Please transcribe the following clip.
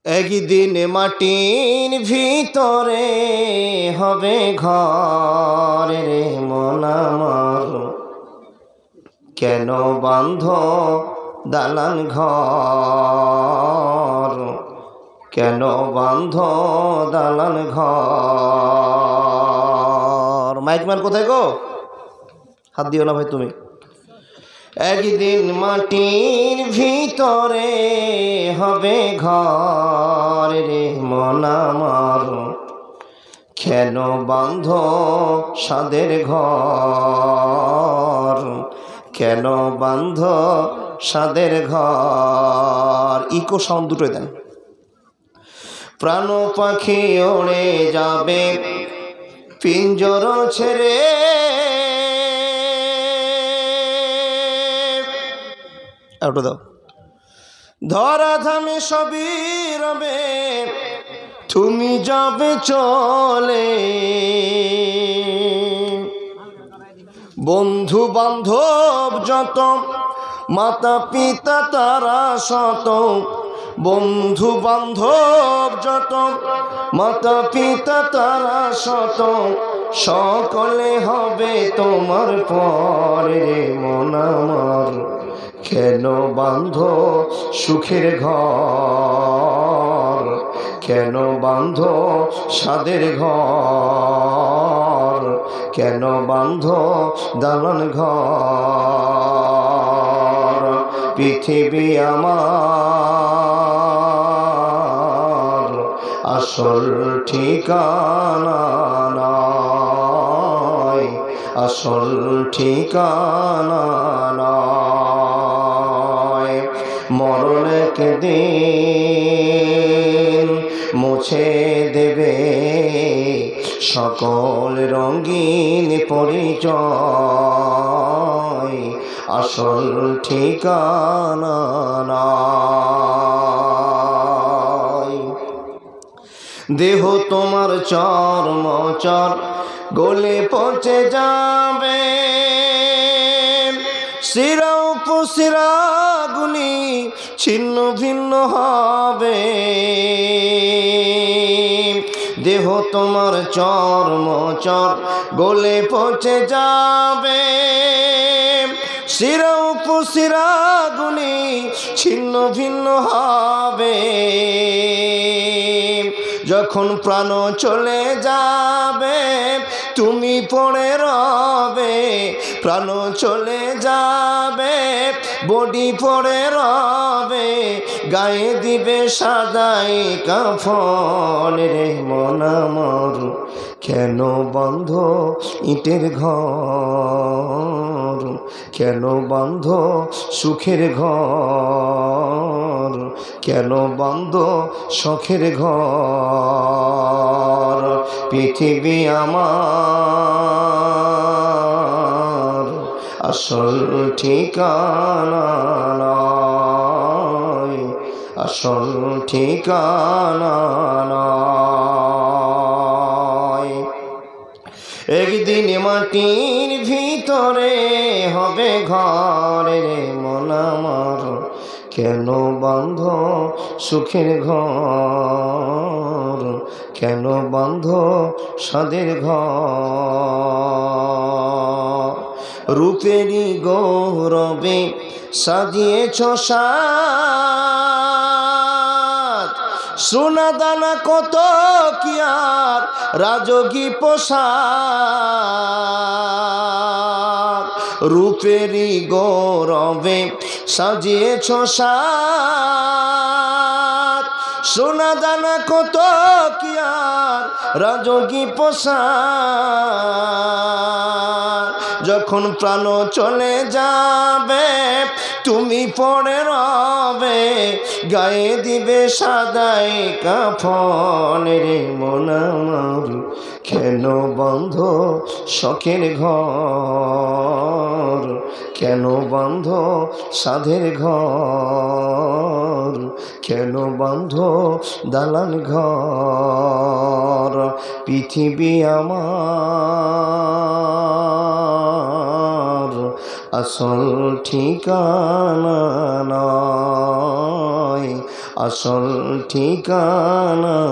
একদিন মাটির ভিতরে হবে ঘর রে মন আমার, কেন বাঁধ দালান ঘর, কেন বাঁধ দালান ঘর। মাইকম্যান কোথায় গো? হাত দিও না ভাই তুমি। একদিন মাটির ভিতরে হবে ঘর রে মন আমার, কেন বাঁধ সাদের ঘর, কেন বাঁধ সাদের ঘর। ইকো সাউন্ড দুটোই দেন। প্রাণ পাখি ওড়ে যাবে পিঞ্জর ছেড়ে, ওটা দাও। ধরা ধামে সবই রবে, তুমি যাবে চলে। বন্ধু বান্ধব যত, মাতা পিতা তারা শত, বন্ধু বান্ধব যত, মাতা পিতা তারা শত, সকলে হবে তোমার পরে মন আমার, কেন বাঁধ সুখের ঘর, কেন বাঁধ সাদের ঘর, কেন বাঁধ দালান ঘর। পৃথিবী আমার আসল ঠিকানা নয়, আসল ঠিকানা নয়। মরণ একদিন মুছে দেবে সকল রঙিন পরিচয়, আসল ঠিকানা নয়। দেহ তোমার চর্মচর গলে পচে যাবে, শিরা উপশিরাগুলি ছিন্ন ভিন্ন হবে। দেহ তোমার চর্মচর গলে পচে যাবে, শিরা উপশিরাগুলি ছিন্ন ভিন্ন হবে। যখন প্রাণ চলে যাবে তুমি পড়ে রবে, প্রাণ চলে যাবে বডি পড়ে রবে, গায়ে দিবে সাদাই কাফন রে মন আমার, কেন বাঁধ ইটের ঘর, কেন বাঁধ সুখের ঘর, কেন বাঁধ শখের ঘর। পৃথিবী আমার আসল ঠিকানা নয়, আসল ঠিকানা নয়। একদিন মাটির ভিতরে হবে ঘর রে মন আমার, কেন বাঁধ সুখের ঘর, কেন বাঁধ সাদের ঘর। রূপেরই গৌরবে সাজিয়েছ সাজ, সোনা দানা কত কি আর রাজকী পোশাক। রূপেরই গৌরবে সাজিয়েছ সাজ, সোনা দানা কত কি আর রাজকী পোশাক। যখন প্রাণ চলে যাবে তুমি পড়ে রবে, গায়ে দিবে সাদাই কাফন রে মন আমার, কেন বাঁধ শখের ঘর, কেন বাঁধ সাধের ঘর, কেন বাঁধ দালান ঘর। পৃথিবী আমার আসল ঠিকানা নয়, আসল ঠিকানা।